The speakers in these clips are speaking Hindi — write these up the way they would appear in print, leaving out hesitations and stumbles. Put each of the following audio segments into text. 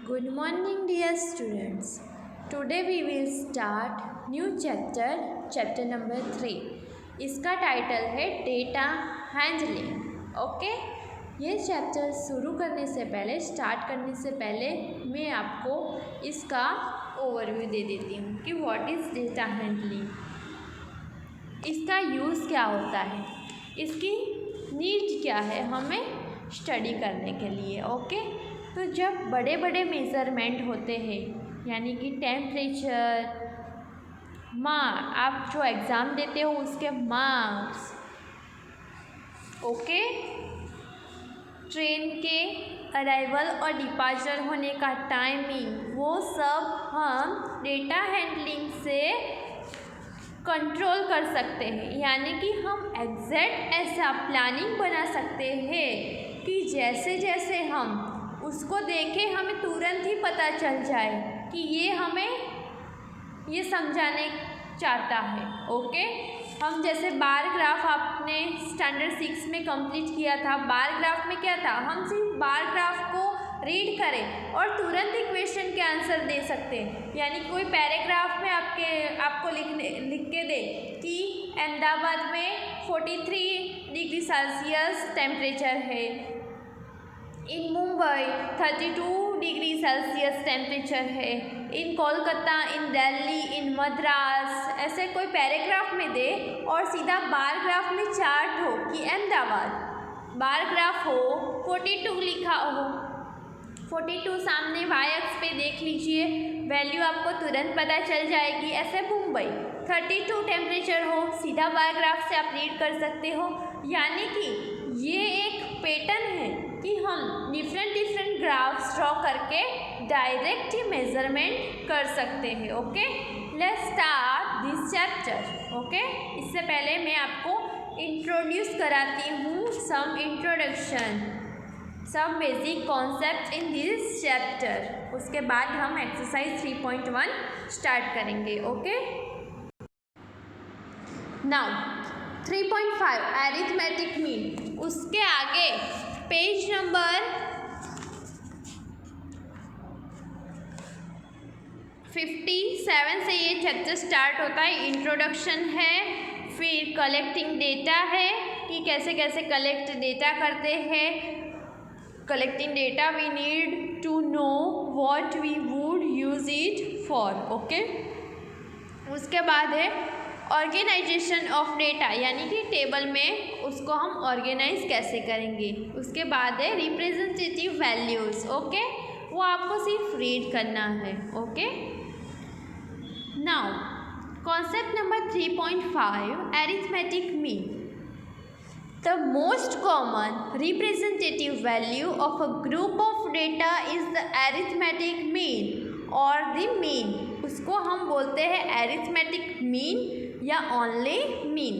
Good morning, dear students. Today we will start new chapter, chapter number 3. इसका टाइटल है डेटा हैंडलिंग. ओके, ये चैप्टर शुरू करने से पहले, स्टार्ट करने से पहले मैं आपको इसका ओवरव्यू दे देती हूँ कि व्हाट इज़ डेटा हैंडलिंग, इसका यूज़ क्या होता है, इसकी नीड क्या है हमें स्टडी करने के लिए. ओके, तो जब बड़े बड़े मेज़रमेंट होते हैं, यानी कि टेम्परेचर, आप जो एग्ज़ाम देते हो उसके मार्क्स, ओके, ट्रेन के अराइवल और डिपार्चर होने का टाइमिंग, वो सब हम डेटा हैंडलिंग से कंट्रोल कर सकते हैं. यानी कि हम एग्जैक्ट ऐसा प्लानिंग बना सकते हैं कि जैसे जैसे हम उसको देखें हमें तुरंत ही पता चल जाए कि ये हमें ये समझाने चाहता है. ओके, हम जैसे बार ग्राफ आपने स्टैंडर्ड 6 में कंप्लीट किया था. बार ग्राफ में क्या था, हम सिर्फ बार ग्राफ को रीड करें और तुरंत ही क्वेश्चन के आंसर दे सकते हैं. यानी कोई पैराग्राफ में आपको लिख के दे कि अहमदाबाद में 43 डिग्री सेल्सियस टेम्परेचर है, इन मुंबई 32 डिग्री सेल्सियस टेम्परेचर है, इन कोलकाता, इन दिल्ली, इन मद्रास, ऐसे कोई पैराग्राफ में दे और सीधा बार ग्राफ में चार्ट हो कि अहमदाबाद बार ग्राफ हो, 42 लिखा हो, 42 सामने वाई एक्स पे देख लीजिए, वैल्यू आपको तुरंत पता चल जाएगी. ऐसे मुंबई 32 टेम्परेचर हो, सीधा बार ग्राफ से आप रीड कर सकते हो. यानी कि ये एक पैटर्न है कि हम डिफरेंट ग्राफ्स ड्रॉ करके डायरेक्ट ही मेजरमेंट कर सकते हैं. Okay, let's start this chapter. Okay, इससे पहले मैं आपको इंट्रोड्यूस कराती हूँ some introduction, some basic concept in this chapter. उसके बाद हम एक्सरसाइज 3.1 स्टार्ट करेंगे. ओके, नाउ 3.5 अरिथमेटिक मीन. उसके आगे पेज नंबर 57 से ये चैप्टर स्टार्ट होता है. इंट्रोडक्शन है, फिर कलेक्टिंग डेटा है कि कैसे कैसे कलेक्ट डेटा करते हैं. Collecting data we need to know what we would use it for. Okay, उसके बाद है ऑर्गेनाइजेशन ऑफ डेटा, यानी कि टेबल में उसको हम ऑर्गेनाइज कैसे करेंगे. उसके बाद है रिप्रेजेंटेटिव वैल्यूज़. ओके, वो आपको सिर्फ रीड करना है. Okay, now concept number 3.5 arithmetic mean. The most common representative value of a group of data is the arithmetic mean or the mean. उसको हम बोलते हैं arithmetic mean या only mean.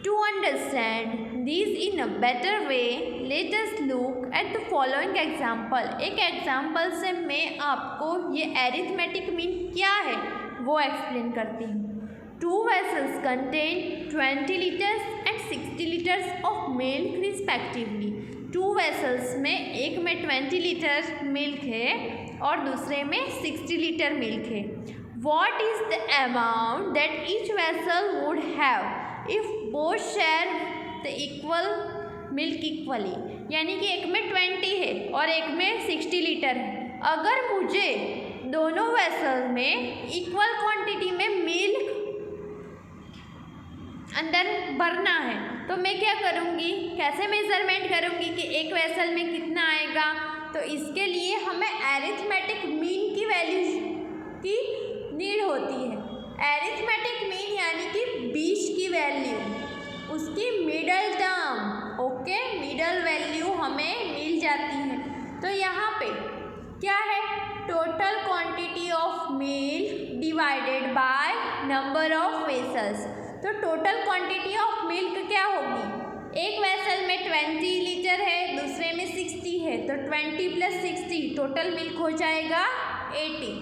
To understand these in a better way, let us look at the following example. एक example से मैं आपको ये arithmetic mean क्या है वो explain करती हूँ. Two vessels contain 20 liters and 60 liters of milk respectively. Two vessels में एक में 20 लीटर मिल्क है और दूसरे में 60 लीटर मिल्क है. What is the amount that each vessel would have if both share the equal milk equally? यानी कि एक में 20 है और एक में 60 लीटर है. अगर मुझे दोनों वेसल में इक्वल क्वांटिटी में मिल्क अंदर भरना है तो मैं क्या करूँगी, कैसे मेज़रमेंट करूँगी कि एक वेसल में कितना आएगा. तो इसके लिए हमें एरिथमेटिक मीन की वैल्यू की नीड होती है. एरिथमेटिक मीन यानी कि बीच की वैल्यू, उसकी middle term. Okay, middle value हमें मिल जाती है. तो यहाँ पे क्या है, total quantity of milk divided by number of vessels. तो टोटल क्वांटिटी ऑफ मिल्क क्या होगी, एक वेसल में 20 लीटर है, दूसरे में 60 है, तो 20 + 60 टोटल मिल्क हो जाएगा 80,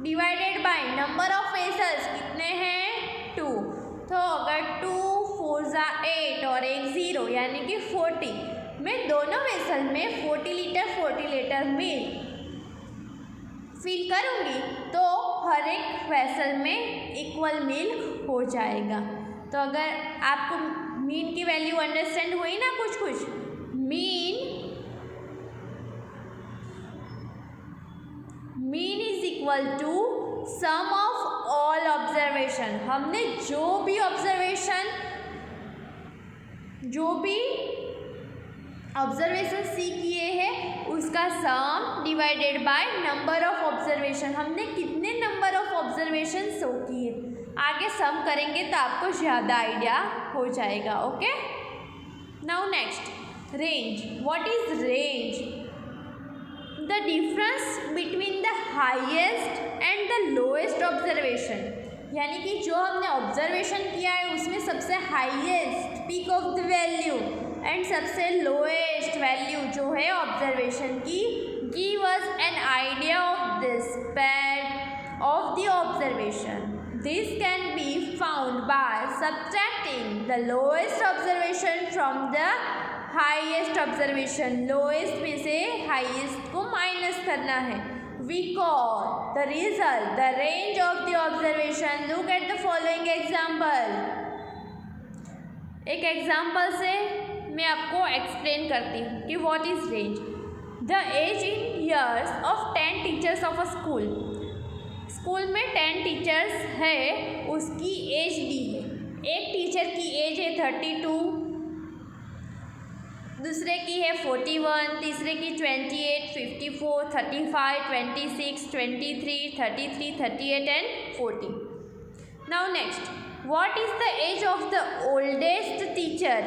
divided by number of vessels कितने हैं 2. तो अगर 2 4 × 8 और 1 0 यानी कि 40 में दोनों वेसल में 40 लीटर मिल्क फिल करूँगी तो हर एक वेसल में इक्वल मिल्क हो जाएगा। तो अगर आपको मीन की वैल्यू अंडरस्टैंड हुई ना कुछ कुछ, mean is equal to sum of all observation. हमने जो भी ऑब्जर्वेशन सी किए हैं उसका sum divided by number of observation. हमने कितने नंबर ऑफ ऑब्जर्वेशन शो किए, आगे सम करेंगे तो आपको ज़्यादा आइडिया हो जाएगा। Okay, now next, range. What is range? The difference between the highest and the lowest observation, यानी कि जो हमने ऑब्जर्वेशन किया है उसमें सबसे highest peak of the value and सबसे लोएस्ट वैल्यू जो है ऑब्जर्वेशन की, give us an idea of the span of the observation. This can be found by subtracting the lowest observation from the highest observation। lowest में से highest को माइनस करना है। We call the result the range of the observation। Look at the following example। एक एग्जाम्पल से मैं आपको एक्सप्लेन करती हूँ कि what is range। The age in years of 10 teachers of a school। School में 10 टीचर्स है, उसकी एज दी है। एक टीचर की एज है 32, दूसरे की है 41, तीसरे की 28, 54, 35, 26, 23, 33, 38 and 40। Now next, what is the age of the oldest teacher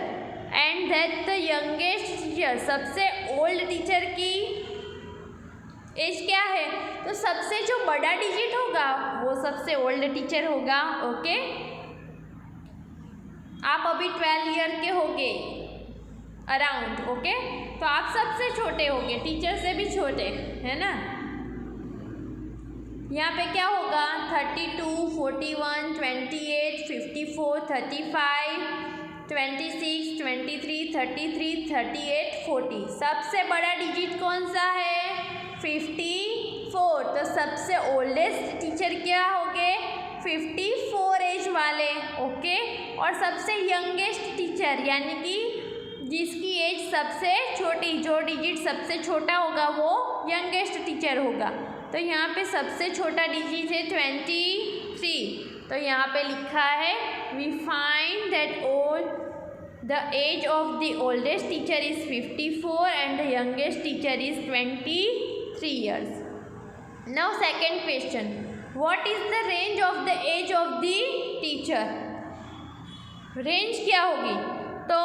and that the youngest teacher. सबसे ओल्ड टीचर की एज क्या है? तो सबसे जो बड़ा डिजिट होगा वो सबसे ओल्ड टीचर होगा। ओके, आप अभी 12 ईयर के होगे अराउंड। ओके, तो आप सबसे छोटे होगे, टीचर से भी छोटे, है ना। यहाँ पे क्या होगा? 32, 41, 28, 54, 35, 26, 23, 33, 38, 40। सबसे बड़ा डिजिट कौन सा है? 54। तो सबसे ओल्डेस्ट टीचर क्या होंगे? 54 एज वाले। ओके, और सबसे यंगेस्ट टीचर यानी कि जिसकी एज सबसे छोटी, जो डिजिट सबसे छोटा होगा वो यंगेस्ट टीचर होगा। तो यहाँ पे सबसे छोटा डिजिट है 23। तो यहाँ पे लिखा है we find that the age of the oldest teacher is 54 and the youngest teacher is 23 years। Now second question, what is the range of the age of the teacher? Range क्या होगी? तो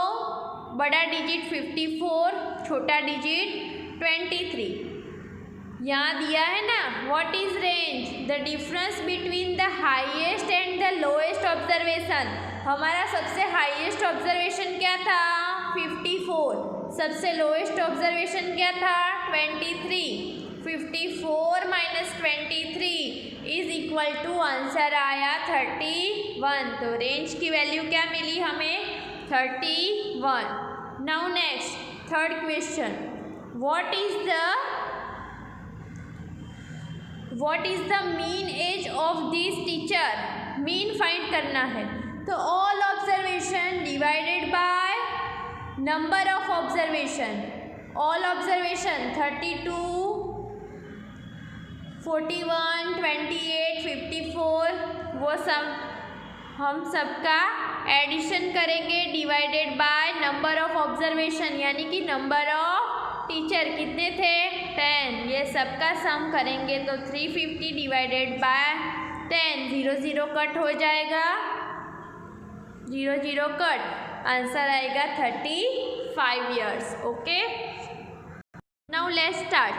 बड़ा डिजिट 54, छोटा डिजिट 23। यहाँ दिया है ना, what is range? The difference between the highest and the lowest observation। हमारा सबसे हाईएस्ट ऑब्जर्वेशन क्या था? 54। सबसे लोएस्ट ऑब्जर्वेशन क्या था? 23। 54 minus 23 is equal to answer आया 31। तो रेंज की वैल्यू क्या मिली हमें? 31। Now next, third question, what is the mean age of this teacher. Mean find करना है। तो all observation divided by number of observation. All observation 32, 41, 28, 54, वो सब हम सबका एडिशन करेंगे divided by number of observation, यानी कि नंबर ऑफ टीचर कितने थे? 10। ये सबका सम करेंगे तो 350 डिवाइडेड बाय 10, 0 0 कट हो जाएगा, 0 0 कट, आंसर आएगा 35 years। Okay, now let's start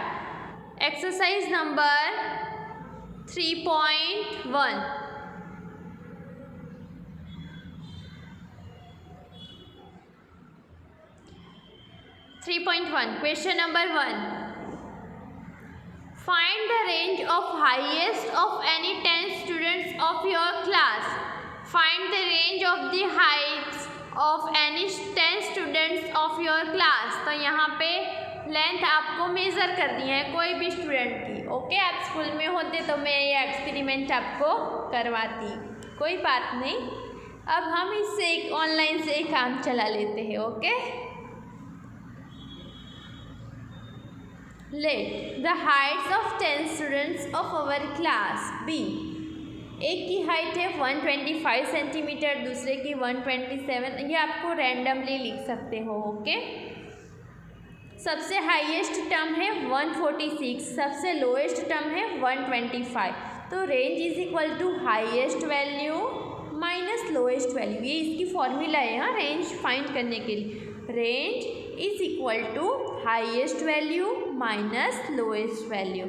exercise number 3.1। Question number 1, find the range of highest of any 10 students of your class. Find the range of the heights of any 10 students of your class. तो यहाँ पे लेंथ आपको मेज़र करनी है कोई भी स्टूडेंट की। ओके, आप स्कूल में होते तो मैं ये एक्सपेरिमेंट आपको करवाती, कोई बात नहीं। अब हम इससे एक ऑनलाइन से एक काम चला लेते हैं। Okay, let the heights of 10 students of our class B. एक की हाइट है 125 सेंटीमीटर, दूसरे की 127। ये आपको रैंडमली लिख सकते हो। ओके, सबसे हाईएस्ट टर्म है 146, सबसे लोएस्ट टर्म है 125। तो range is equal to highest value minus lowest value. ये इसकी फॉर्मूला है हाँ, रेंज फाइंड करने के लिए। Range is equal to highest value minus lowest value.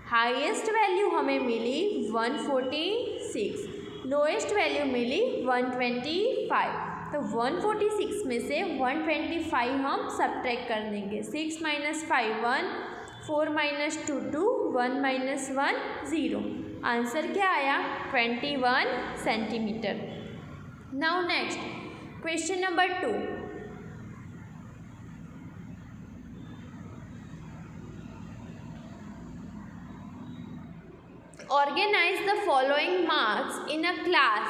Highest value हमें मिली 146, लोएस्ट वैल्यू मिली 125। तो 146 में से 125 हम सब्ट्रैक्ट कर देंगे। 6 - 5 1, 4 - 2 2, 1 - 1 0। आंसर क्या आया? 21 centimetre. Now next question number 2। Organize the following marks in a class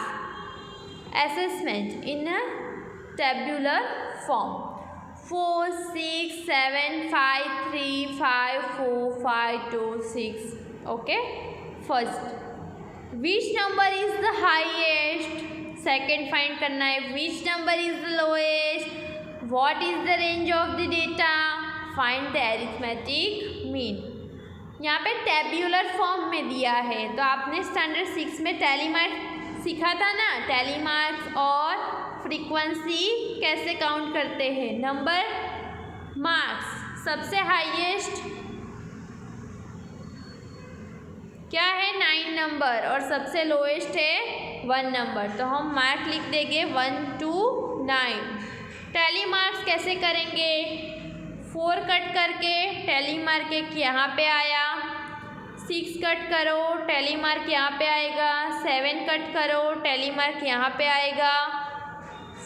assessment in a tabular form. 4 6 7 5 3 5 4 5 2 6. Okay, first which number is the highest? Second find करना है which number is the lowest? What is the range of the data? Find the arithmetic mean. यहाँ पे टेब्यूलर फॉर्म में दिया है, तो आपने स्टैंडर्ड 6 में टैली मार्क्स सीखा था ना। टैली मार्क्स और फ्रीक्वेंसी कैसे काउंट करते हैं। नंबर मार्क्स सबसे हाईएस्ट क्या है 9 नंबर और सबसे लोएस्ट है 1 नंबर। तो हम मार्क लिख देंगे 1 to 9। टैली मार्क्स कैसे करेंगे? 4 कट करके टैली मार्क एक यहाँ पे आया, 6 कट करो टैली मार्क यहाँ पे आएगा, 7 कट करो टैली मार्क यहाँ पे आएगा,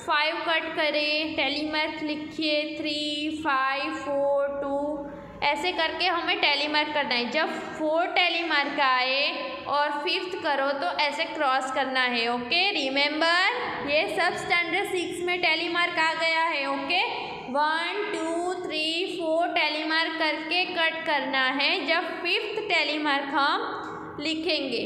5 कट करें टैली मार्क लिखिए 3 5 4 2। ऐसे करके हमें टैली मार्क करना है। जब 4 टैली मार्क आए और 5th करो तो ऐसे क्रॉस करना है। ओके, रिमेंबर ये सब स्टैंडर्ड 6 में टैली मार्क आ गया है। ओके, 1 2 3 4 टैली मार्क करके कट करना है। जब 5th टैली मार्क हम लिखेंगे,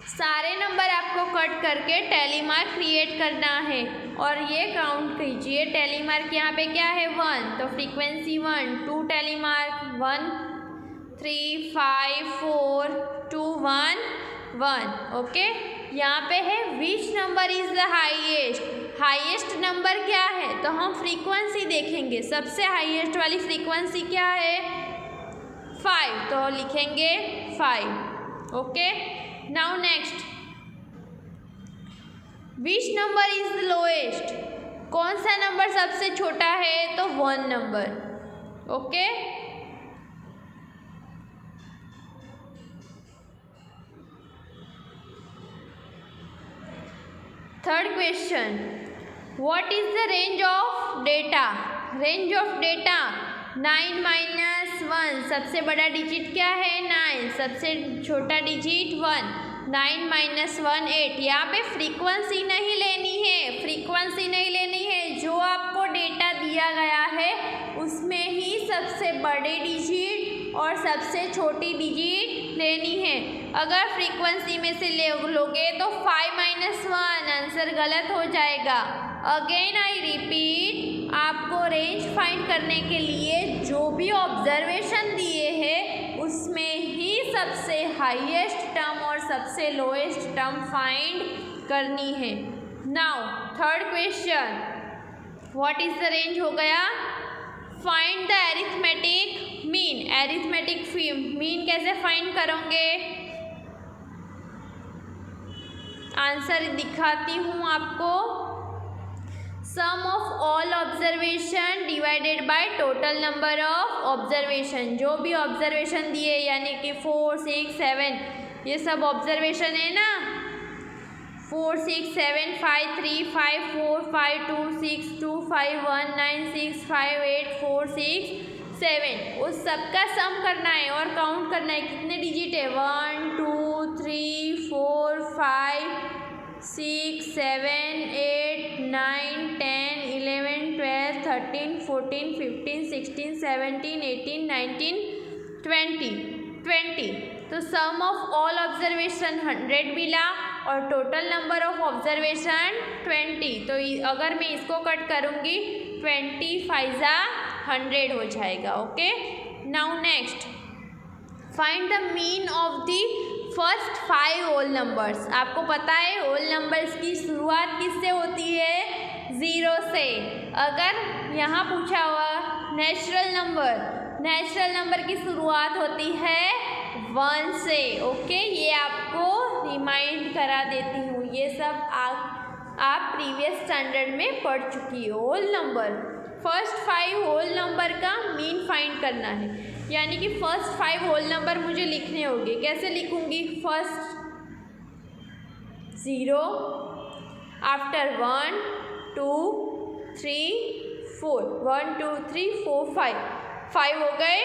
सारे नंबर आपको कट करके टैली मार्क क्रिएट करना है। और ये काउंट कीजिए, टैली मार्क यहाँ पे क्या है 1, तो फ्रीक्वेंसी 1, 2 टैली मार्क 1 3 5 4 2 1 1। ओके, यहाँ पे है which number is the highest. Highest number क्या है? तो हम फ्रीक्वेंसी देखेंगे, सबसे हाईएस्ट वाली फ्रीक्वेंसी क्या है 5, तो लिखेंगे 5। Okay, now next which number is the lowest. कौन सा नंबर सबसे छोटा है? तो 1 number. Okay, third question, what is the range of data. Range of data 9 - 1, सबसे बड़ा डिजिट क्या है 9, सबसे छोटा डिजिट 1। 9 - 1 8। यहाँ पे फ्रीक्वेंसी नहीं लेनी है, फ्रीक्वेंसी नहीं लेनी है। जो आपको डेटा दिया गया है उसमें ही सबसे बड़े डिजिट और सबसे छोटी डिजिट लेनी है। अगर फ्रीक्वेंसी में से लोगे तो 5 - 1 आंसर गलत हो जाएगा। अगेन आई रिपीट, आपको रेंज फाइंड करने के लिए जो भी ऑब्जर्वेशन दिए हैं उसमें ही सबसे हाईएस्ट टर्म और सबसे लोएस्ट टर्म फाइंड करनी है। Now third question, what is the range हो गया। Find the arithmetic mean. Arithmetic mean कैसे फाइंड करोगे? आंसर दिखाती हूँ आपको। Sum of all observation divided by total number of observation. जो भी ऑब्जर्वेशन दिए यानी कि 4 6 7 ये सब ऑब्जर्वेशन है ना। 4 6 7 5 3 5 4 5 2 6 2 5 1 9 6 5 8 4 6 7, उस सबका सम करना है और काउंट करना है कितने डिजिट है 1 2 3 4 5 6 7 8 9 10 11 12 13 14 15 16 17 18 19 20। तो सम ऑफ ऑल ऑब्जर्वेशन 100 मिला और टोटल नंबर ऑफ ऑब्जर्वेशन 20। तो अगर मैं इसको कट करूँगी 20 5 जा 100 हो जाएगा। Okay, now next find the mean of the first 5 whole numbers. आपको पता है होल नंबर्स की शुरुआत किससे होती है 0 से। अगर यहाँ पूछा हुआ नेचुरल नंबर की शुरुआत होती है 1 से। ओके, ये आपको रिमाइंड करा देती हूँ, ये सब आप प्रीवियस स्टैंडर्ड में पढ़ चुकी हो। Whole number first 5 whole number का मीन फाइंड करना है, यानी कि फर्स्ट 5 होल नंबर मुझे लिखने होंगे। कैसे लिखूँगी, फर्स्ट 0 आफ्टर 1 2 3 4 1 2 3 4 5 हो गए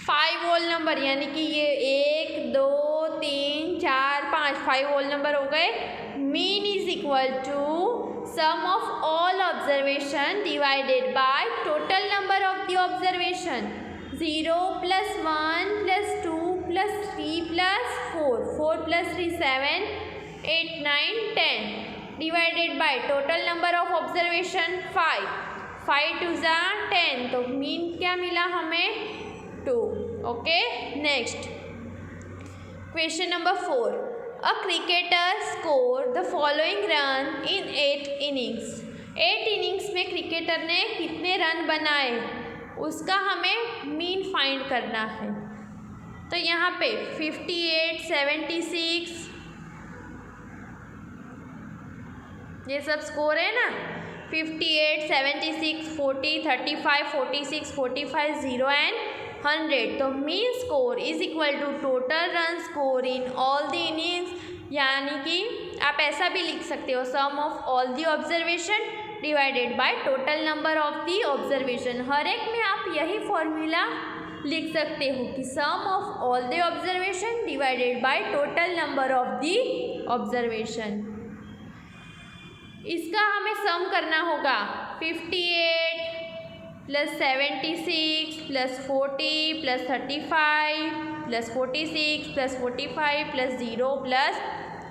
5 होल नंबर, यानी कि ये 1 2 3 4 5 होल नंबर हो गए। Mean is equal to sum of all observation divided by total number of the observation. 0 + 1 + 2 + 3 + 4 + 3 7 8 9 10 divided by total number of observation 5 2 जा 10। तो मीन क्या मिला हमें 2। Okay, next question number 4। A cricketer score the following run in 8 innings. 8 innings में क्रिकेटर ने कितने रन बनाए उसका हमें मीन फाइंड करना है। तो यहाँ पे 58 76 ये सब स्कोर है ना, 58 76 40 35 46 45 0 एंड 100। तो mean score is equal to total run score in all the innings, यानी कि आप ऐसा भी लिख सकते हो sum of all the observation divided by total number of the observation. हर एक में आप यही फॉर्मूला लिख सकते हो कि sum of all the observation divided by total number of the observation. इसका हमें सम करना होगा 58 + 76 + 40 + 35 + 46 + 45 + 0 +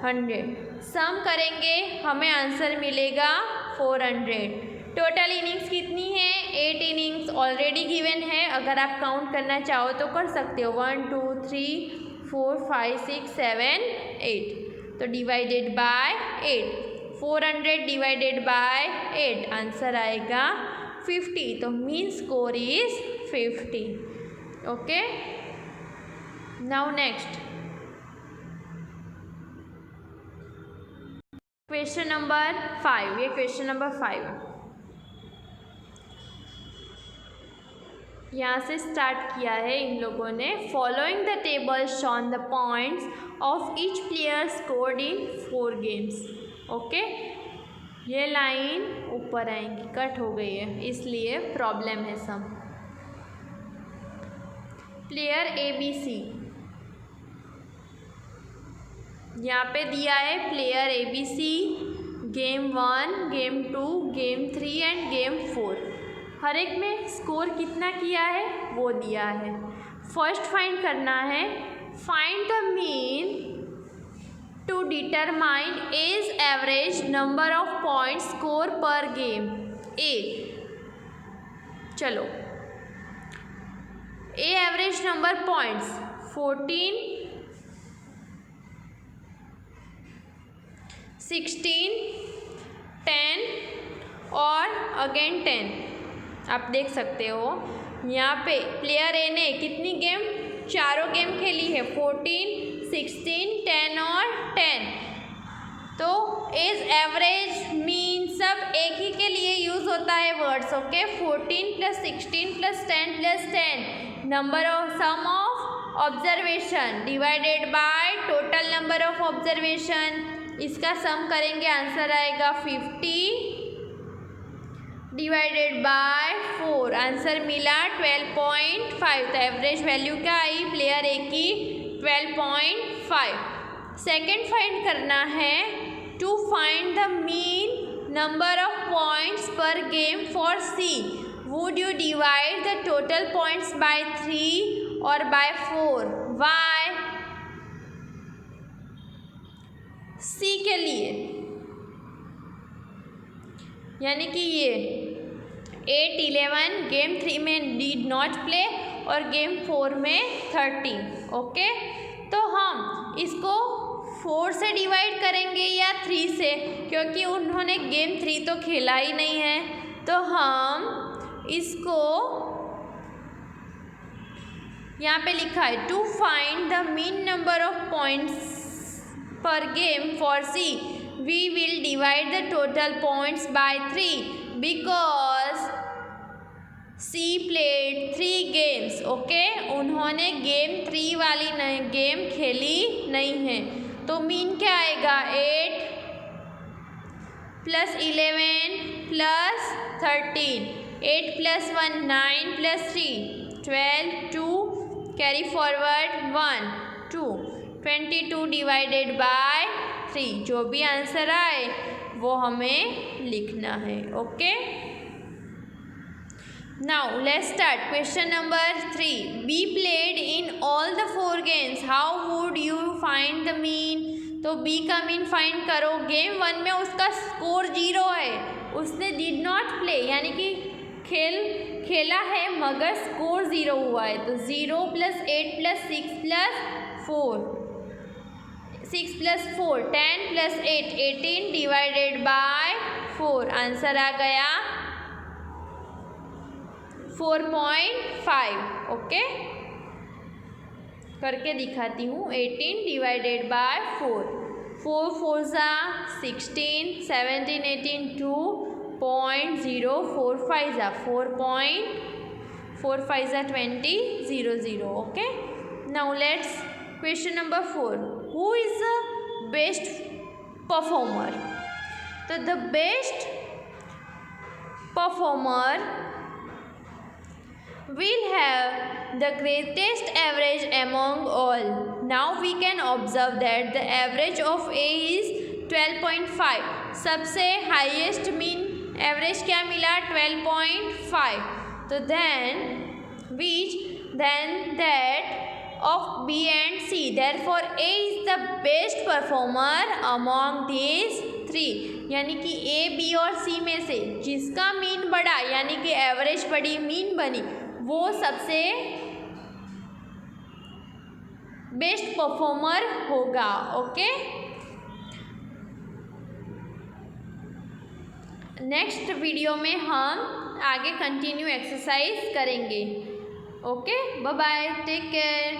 100। सम करेंगे हमें आंसर मिलेगा 400। टोटल इनिंग्स कितनी है 8 इनिंग्स ऑलरेडी गिवन है, अगर आप काउंट करना चाहो तो कर सकते हो 1 2 3 4 5 6 7 8। तो divided by 8 400 divided by 8 answer आएगा 50। तो mean score is 50। Okay, now next question number 5। ये क्वेश्चन नंबर 5 यहाँ से स्टार्ट किया है इन लोगों ने। Following the table Shaun the points of each player scored in 4 games. Okay, ये लाइन ऊपर आएंगी, कट हो गई है इसलिए प्रॉब्लम है सम। प्लेयर ABC यहाँ पे दिया है player ABC game 1 game 2 game 3 end game 4। हर एक में स्कोर कितना किया है वो दिया है। फर्स्ट फाइंड करना है find the mean to determine is average number of points score per game। A, चलो A average number points 14 16 10 और अगेन 10। आप देख सकते हो यहाँ पे प्लेयर ए ने कितनी गेम चारों गेम खेली है 14 16 10 और 10। तो एज एवरेज मीन सब एक ही के लिए यूज़ होता है words. Okay, 14 + 16 + 10 + 10 number of sum of observation divided by total number of observation. इसका सम करेंगे आंसर आएगा 50। डिवाइडेड बाय 4, आंसर मिला 12.5। तो एवरेज वैल्यू क्या आई प्लेयर ए की 12.5। सेकेंड फाइंड करना है to find the mean number of points per game for C, would you divide the total points by 3 और बाय 4? वाई? सी के लिए यानी कि ये 8, 11 गेम 3 में डिड नॉट प्ले और गेम 4 में 13। ओके, तो हम इसको 4 से डिवाइड करेंगे या 3 से, क्योंकि उन्होंने गेम 3 तो खेला ही नहीं है। तो हम इसको यहाँ पे लिखा है to find the mean number of points per game for C, we will divide the total points by 3 because C played 3 games। Okay, उन्होंने गेम 3 वाली गेम खेली नहीं है। तो मीन क्या आएगा 8 + 11 + 13, 8 + 1 9 + 3 12, 2 कैरी फॉरवर्ड 1 2, 22 डिवाइडेड बाय 3। जो भी आंसर आए वो हमें लिखना है। Okay, now let's start question number 3। Be played in all the 4 games, how would you find the mean? तो बी का मीन फाइंड करो। गेम 1 में उसका स्कोर 0 है, उसने डिड नॉट प्ले यानी कि खेला है मगर स्कोर 0 हुआ है। तो 0 + 8 + 6 + 4, 6 + 4 10 + 8 18 डिवाइडेड बाय 4, आंसर आ गया 4.5। ओके, करके दिखाती हूँ। 18 divided by 4, 4 4 16 17 18 2.045 4.45 20 0 0। Okay, now let's question number 4। Who is the best performer? तो the best performer will have the greatest average among all. Now we can observe that the average of A is 12.5। सबसे हाईएस्ट मीन एवरेज क्या मिला 12.5। तो then that of B and C, therefore A is the best performer among these 3। यानी कि A, B और C में से जिसका मीन बढ़ा यानी कि एवरेज बढ़ी मीन बनी वो सबसे बेस्ट परफॉर्मर होगा। ओके, नेक्स्ट वीडियो में हम आगे कंटिन्यू एक्सरसाइज करेंगे। Okay, bye bye, take care.